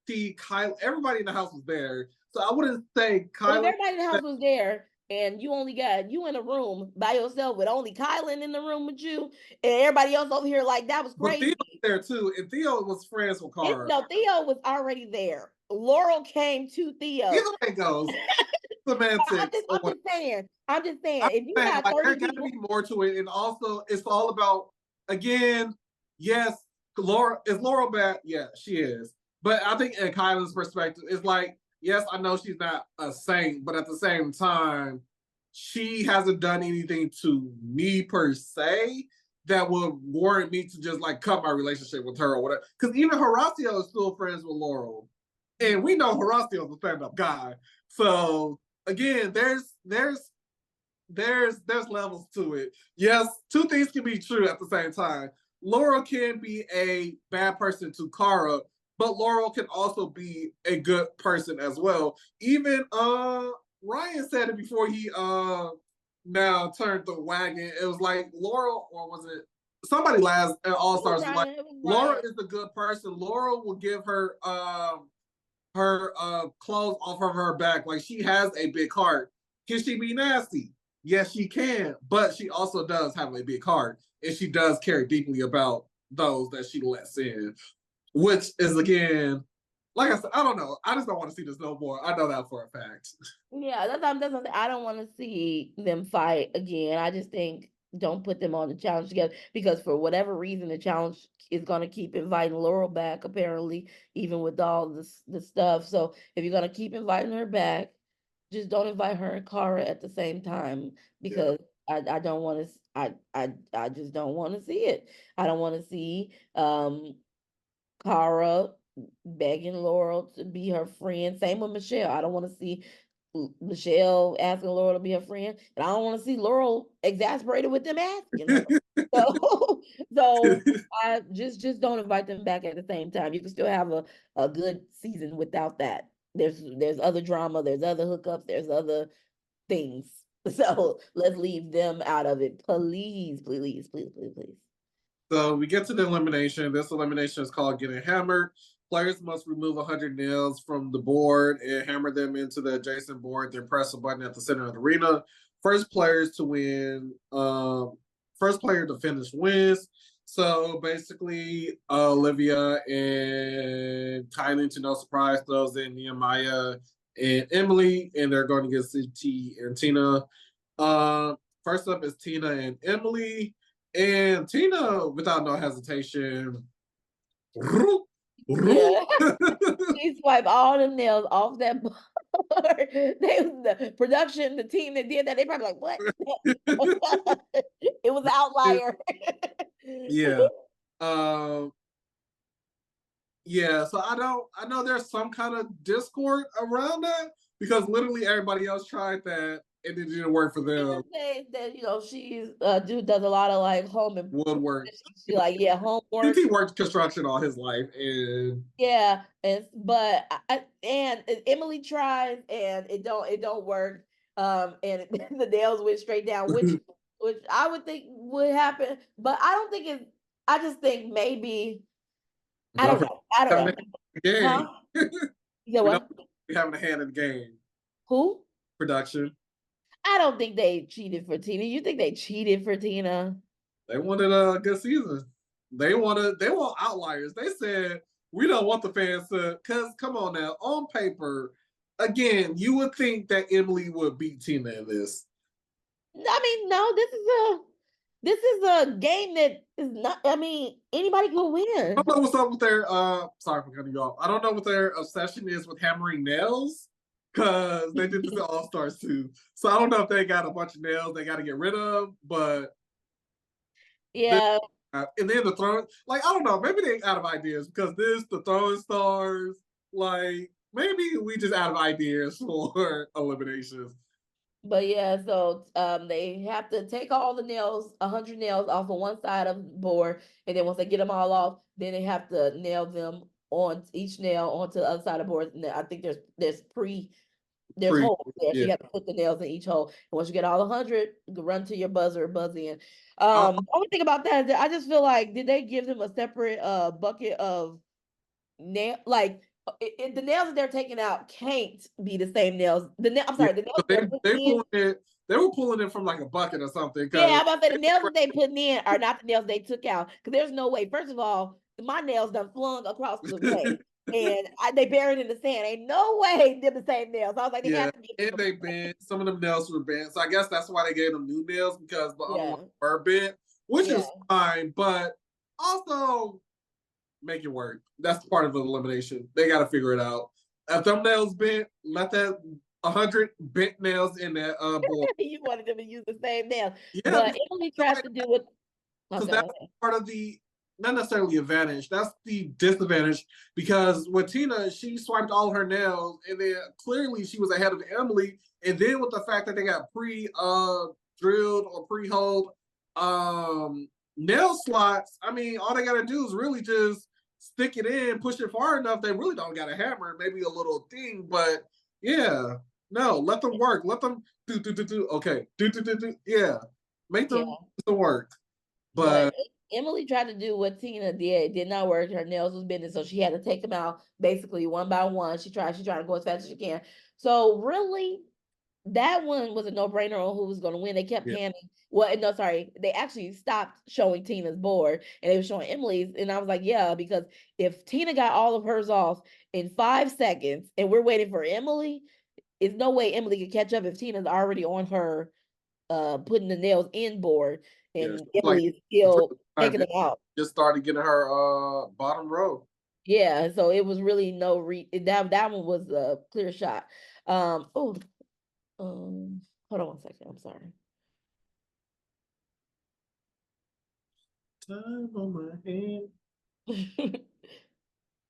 see Kyla. Everybody in the house was there, so I wouldn't say But if Kyla. everybody in the house was there and you only got you in a room by yourself with only Kylan in the room with you and everybody else over here, like that was But Theo crazy. was there too, and Theo was friends with Kara. No, Theo was already there. Laurel came to Theo. Either way it goes, semantics. I'm just saying. I'm just saying. If you Saying, had like, 30 there got to people, be more to it, and also it's all about again. Yes, Laura is Laurel bad. Yeah, she is. But I think in Kylan's perspective, it's like, yes, I know she's not a saint, but at the same time, she hasn't done anything to me per se that would warrant me to just like cut my relationship with her or whatever. Because even Horacio is still friends with Laurel, and we know Horacio's a stand-up guy. So again, there's levels to it. Yes, two things can be true at the same time. Laurel can be a bad person to Kara, but Laurel can also be a good person as well. Even Ryan said it before he now turned the wagon. It was like Laurel, or was it somebody last at All Stars was like Laura is the good person. Laurel will give her clothes off of her back. Like she has a big heart. Can she be nasty? Yes, she can, but she also does have a big heart, and she does care deeply about those that she lets in, which is again, like I said, I don't know. I just don't want to see this no more. I know that for a fact. yeah, that's what I don't want to see them fight again. I just think don't put them on the challenge together because for whatever reason the challenge is going to keep inviting Laurel back apparently even with all this the stuff. So if you're going to keep inviting her back, just don't invite her and Cara at the same time because I don't want to I just don't want to see it. I don't want to see Cara begging Laurel to be her friend. Same with Michelle. I don't want to see Michelle asking Laurel to be her friend, and I don't want to see Laurel exasperated with them asking her. So, so I just don't invite them back at the same time. You can still have a good season without that. There's other drama, there's other hookups, there's other things. So let's leave them out of it, please, please, please, please, please. So we get to the elimination. This elimination is called Getting Hammered. Players must remove 100 nails from the board and hammer them into the adjacent board, then press a button at the center of the arena. First players to win, first player to finish wins. So basically, Olivia and Kylie, to no surprise, throws in Nehemiah and Emily, and they're going to get CT and Tina. First up is Tina and Emily. And Tina, without no hesitation, Yeah. She swiped all them nails off that board. The production, the team that did that, they probably like, what? It was an outlier. yeah. Um, yeah, so I know there's some kind of discord around that because literally everybody else tried that and it didn't work for them. Say that she's dude does a lot of like home and Woodwork. she like homework. He worked construction all his life and Yeah, and but and Emily tries and it don't work. And the nails went straight down, which I would think would happen, but I don't think it. I just think maybe I don't know. I don't know. Game. Huh? Yeah, what? Having a hand in the game. Who? Production. I don't think they cheated for Tina. You think they cheated for Tina? They wanted a good season. They want outliers. They said we don't want the fans to because come on now, on paper, again, you would think that Emily would beat Tina in this. I mean, no, this is a game that is not. I mean, anybody can win. I don't know what's up with their sorry for cutting you off. I don't know what their obsession is with hammering nails because they did this at All Stars too. So I don't know if they got a bunch of nails they got to get rid of, but yeah. And then the throwing, like I don't know, maybe they out of ideas because the throwing stars, like maybe we just out of ideas for eliminations. But yeah, so they have to take all the nails, 100 nails off of one side of the board, and then once they get them all off, then they have to nail them on each nail onto the other side of the board. And I think there's there's holes there. So Yeah. you have to put the nails in each hole. And once you get all 100, you can run to your buzzer, buzz in. I, Only thing about that is that I just feel like, did they give them a separate bucket of nail, like the nails that they're taking out can't be the same nails. I'm yeah, sorry, the nails but they're putting they in. pulling it. They were pulling it from like a bucket or something. Yeah, Because I'm about to say the nails that they putting in are not the nails they took out. Because there's no way. First of all, my nails done flung across the way, and they buried in the sand. Ain't no way they're the same nails. I was like, they yeah, have to be. and they bent. Some of them nails were bent, so I guess that's why they gave them new nails because the other ones Yeah, were bent, which yeah, is fine. But also make it work. That's part of the elimination. They got to figure it out. If them nails bent, let that 100 bent nails in that board. you wanted them to use the same nails, Yeah, but because Emily tries like, to do it. because Okay, that's part of the not necessarily advantage. That's the disadvantage because with Tina, she swiped all her nails, and then clearly she was ahead of Emily. And then with the fact that they got pre drilled or pre holed nail slots, I mean, all they gotta do is really just stick it in, push it far enough. They really don't got a hammer, maybe a little thing, but yeah, no, let them work. Let them do. Okay, do. Yeah, make yeah. them work. But But Emily tried to do what Tina did. It did not work. Her nails was bending, so she had to take them out basically one by one. She tried to go as fast as she can. So really, that one was a no-brainer on who was going to win. They kept yeah, panning. Well, no, sorry. They actually stopped showing Tina's board and they were showing Emily's. And I was like, yeah, because if Tina got all of hers off in 5 seconds and we're waiting for Emily, there's no way Emily could catch up if Tina's already on her putting the nails in board yeah, and like Emily is still time taking them out. just started getting her bottom row. Yeah, so it was really no that one was a clear shot. Oh, hold on 1 second. I'm sorry. Time on my hand.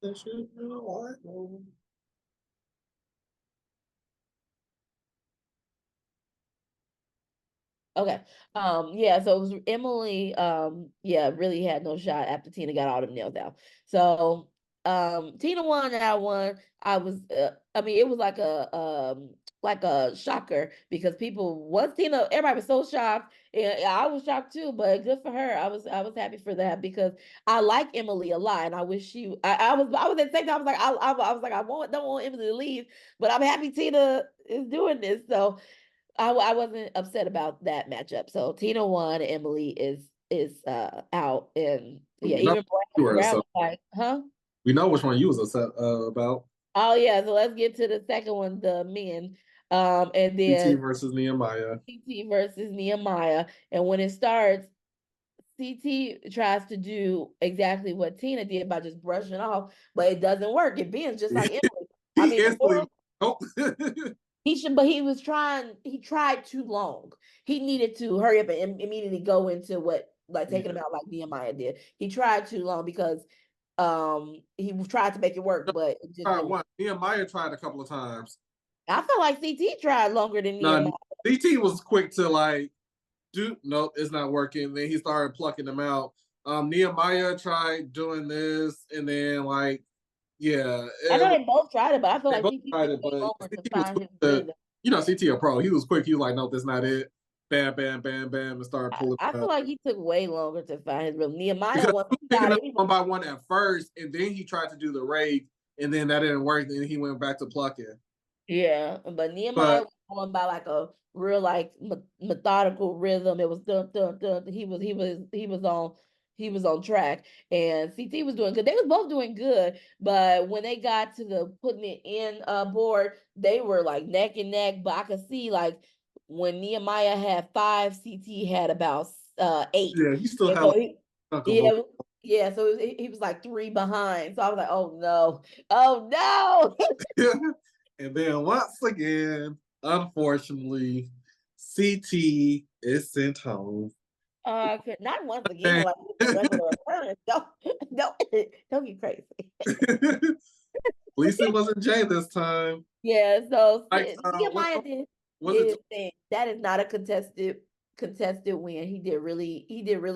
That should be all right. Okay. Yeah, so it was Emily, yeah, really had no shot after Tina got all them nails out. So, Tina won that one. I mean, it was like a shocker because people once Tina, everybody was so shocked. And I was shocked too, but good for her. I was happy for that because I like Emily a lot, and I wish I was at the same time. I was like, I was like, don't want Emily to leave, but I'm happy Tina is doing this. So I wasn't upset about that matchup. So Tina won, Emily is out, and yeah, We know even you were Brown so was like, huh? we know which one you was upset about. Oh yeah, so let's get to the second one, the men. And CT then versus Nehemiah. CT versus Nehemiah. And when it starts, CT tries to do exactly what Tina did by just brushing off, but it doesn't work. It bends just like Emily. I He mean, instantly before nope. but he tried too long. He needed to hurry up and immediately go into what, like taking him Yeah. out like Nehemiah did. He tried too long because he tried to make it work, but it just Tried didn't work. one. Nehemiah tried a couple of times. I feel like CT tried longer than Now Nehemiah. CT was quick to like, dude, nope, it's not working. Then he started plucking them out. Nehemiah tried doing this, and then like, yeah, I know they both tried it, but I feel they like both CT tried took it, way but longer to CT was find quick his to, rhythm. CT a pro. He was quick. He was like, nope, that's not it. Bam, bam, bam, bam, and started pulling I it feel out. like he took way longer to find his rhythm. Nehemiah, Because once he was he picking got up it, he was one by one at first, and then he tried to do the rake, and then that didn't work. Then he went back to plucking. yeah, but Nehemiah But was going by like a real like methodical rhythm. It was dun dun dun. He was on track, and CT was doing good. They was both doing good, but when they got to the putting it in board, they were like neck and neck. But I could see like when Nehemiah had five, CT had about eight, yeah, he still and had so like a chunk of them. yeah, yeah. So he was like three behind. So I was like, oh no. And then once again, unfortunately, CT is sent home. Not once again, And like it's a regular occurrence. Don't, don't get crazy. at least it wasn't Jay this time. Yeah, so Like, Nehemiah was did it his thing. That is not a contested win. He did really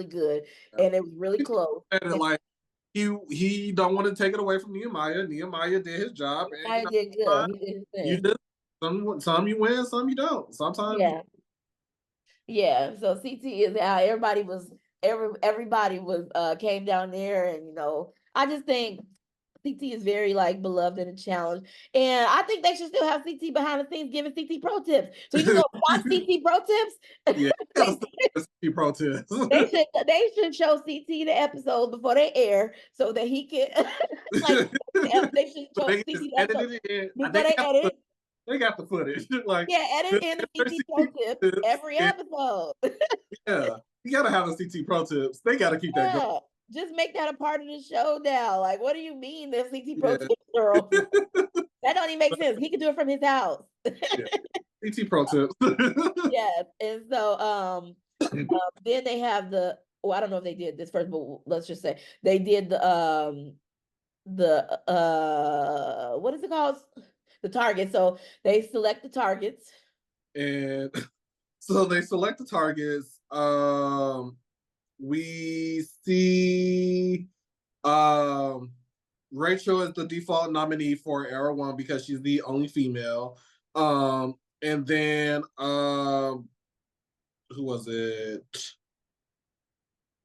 good, and it was really close. And like he don't want to take it away from Nehemiah. Nehemiah did his job, and Nehemiah did good. He did his you thing. just some you win, some you don't. Sometimes you Yeah. Yeah. So CT is how everybody was came down there, and I just think CT is very like beloved and a challenge. And I think they should still have CT behind the scenes giving CT pro tips. So you can go watch CT pro tips. yeah, you gotta still see protest. They should show CT the episode before they air so that he can like they should So show they CT just the edited episode it in. before they edit. They got the footage. Like Yeah, edit in the CT pro tips tips, every and episode. yeah, you gotta have the CT pro tips. They gotta keep that going. Yeah. Just make that a part of the show now. Like, what do you mean that CT pro Yeah, tips are on? That don't even make sense. He can do it from his house. yeah. CT pro tips. Yes. And so then they have I don't know if they did this first, but let's just say they did the what is it called? The target. So they select the targets. And so they select the targets. We see Rachel is the default nominee for Era One because she's the only female. And then who was it?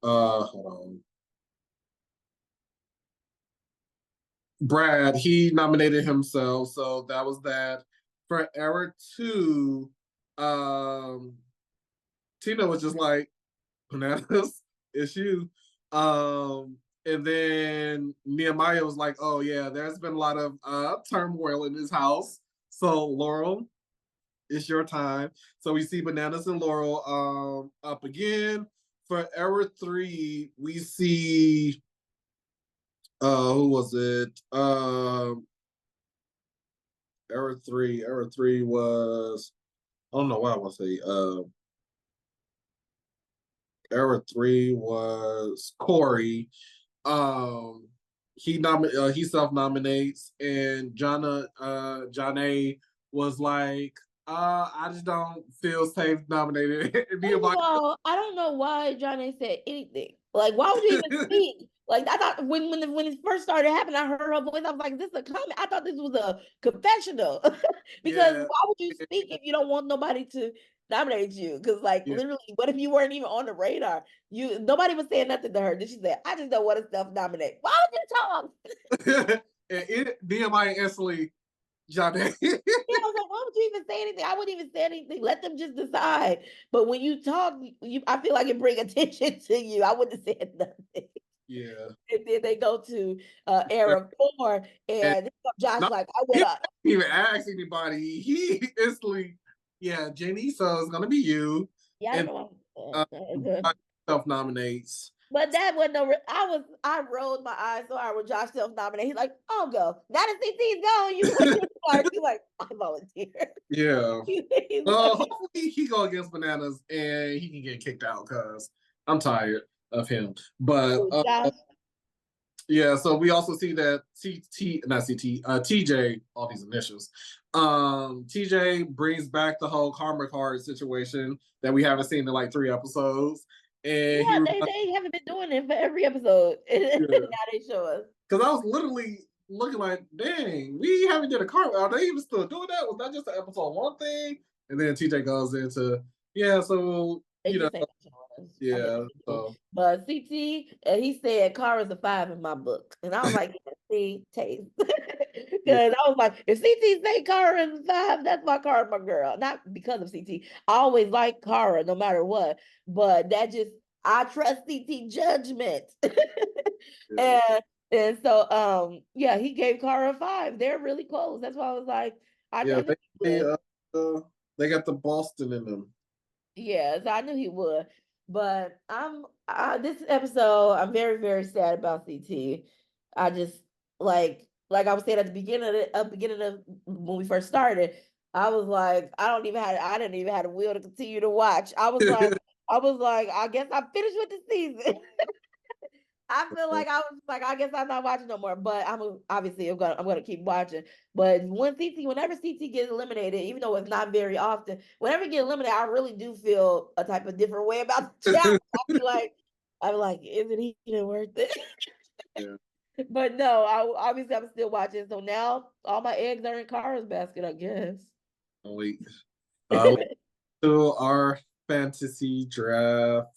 Hold on. Brad, he nominated himself, so that was that. For Era Two, Tina was just like, bananas, it's you. And then Nehemiah was like, oh yeah, there's been a lot of turmoil in this house. So Laurel, it's your time. So we see Bananas and Laurel up again. For Era 3, we see who was it? Era 3 was I don't know what I want to say. Era 3 was Corey. Um, he self nominates, and John A was like, I just don't feel safe nominated. First of all, I don't know why Johnny said anything. Like, why would you even speak? Like, I thought when it first started happening, I heard her voice. I was like, "Is this a comment?" I thought this was a confessional. Because Yeah, why would you speak if you don't want nobody to nominate you? Because, like, yeah. literally, what if you weren't even on the radar? Nobody was saying nothing to her. Then she said, "I just don't want to self nominate." Why would you talk? And it Nehemiah instantly John A. Yeah, I was like, why would you even say anything? I wouldn't even say anything. Let them just decide. But when you talk, I feel like it bring attention to you. I wouldn't have said nothing. Yeah. And then they go to era 4, And and Josh not like, I he would didn't even ask anybody. He instantly, yeah, Jenny, so it's gonna be you. yeah, I don't And know. self nominates. But that wasn't no. I rolled my eyes so hard when Josh self nominated. He's like, I'll go. Now that CT's gone, you like, I volunteer. Yeah. He's Well, like, hopefully he go against Bananas and he can get kicked out because I'm tired of him. But oh, Josh. yeah, so we also see that TJ, all these initials. TJ brings back the whole karma card situation that we haven't seen in like 3 episodes. And he Yeah, they haven't been doing it for every episode. yeah. Now they show us. Because I was literally looking like, dang, we haven't did a karma. Are they even still doing that? Was that just an episode one thing? And then TJ goes into, yeah, so They you know, just ain't showing us. I guess. yeah. So But CT, he said Kara's a 5 in my book. And I was like, yeah, see, taste. yeah. Because I was like, if CT say Kara is a 5, that's my Kara, my girl. Not because of CT. I always like Kara no matter what. But I trust CT judgment. Yeah. and and so yeah, he gave Kara a 5. They're really close. That's why I was like, I Yeah, knew he would. they got the Boston in them. Yeah, so I knew he would. But this episode, I'm very, very sad about CT. I just like I was saying at the beginning of when we first started, I was like, I didn't even have a will to continue to watch. I was like, I guess I'm finished with the season. I feel like I was like, I guess I'm not watching no more, but obviously I'm gonna keep watching. But whenever CT gets eliminated, even though it's not very often, whenever he gets eliminated, I really do feel a type of different way about the challenge. I'm like, isn't he even worth it? Yeah. But no, obviously I'm still watching. So now all my eggs are in Kara's basket, I guess. Wait. To our fantasy draft.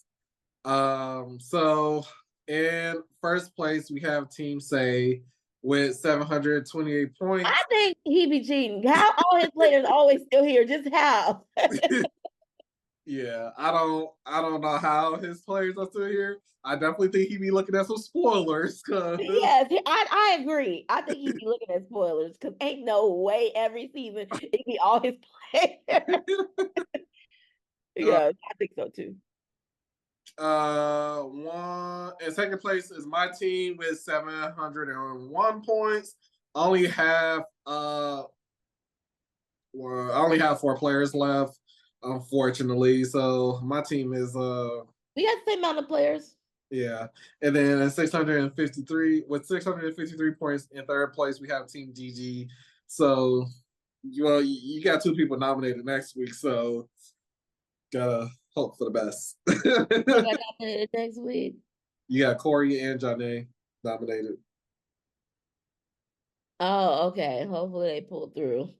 So in first place we have Team Say with 728 points. I think he be cheating. How all his players always still here? Just how? Yeah, I don't know how his players are still here. I definitely think he'd be looking at some spoilers because Yes, I agree. I think he'd be looking at spoilers because ain't no way every season it be all his players. uh, Yeah, I think so too. one in second place is my team with 701 points. I only have well, I only have 4 players left, unfortunately. So my team is We got the same amount of players. yeah. And then at 653 with 653 points in third place, we have Team GG. So you got 2 people nominated next week, so gotta hope for the best. They got nominated next week. You got Corey and Janae nominated. Oh, okay. Hopefully they pull through.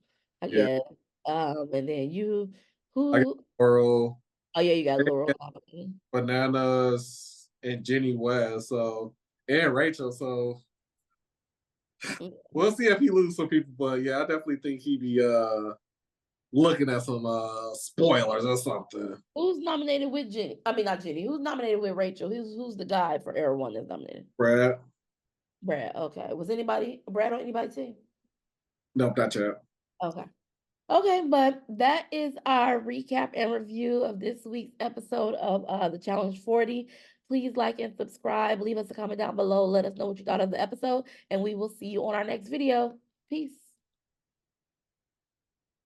I Yeah. guess. And then you, I got who? Laurel, Oh yeah, you got Laurel nominated. Bananas, and Jenny West. So and Rachel. So Mm. we'll see if he loses some people, but yeah, I definitely think he'd be looking at some spoilers or something. Who's nominated with Jenny? I mean, not Jenny. Who's nominated with Rachel? Who's the guy for Error One that's nominated? Brad. Brad. Okay. Was anybody Brad on anybody's team? Nope, not yet. Okay. Okay, but that is our recap and review of this week's episode of the Challenge 40. Please like and subscribe. Leave us a comment down below. Let us know what you thought of the episode, and we will see you on our next video. Peace.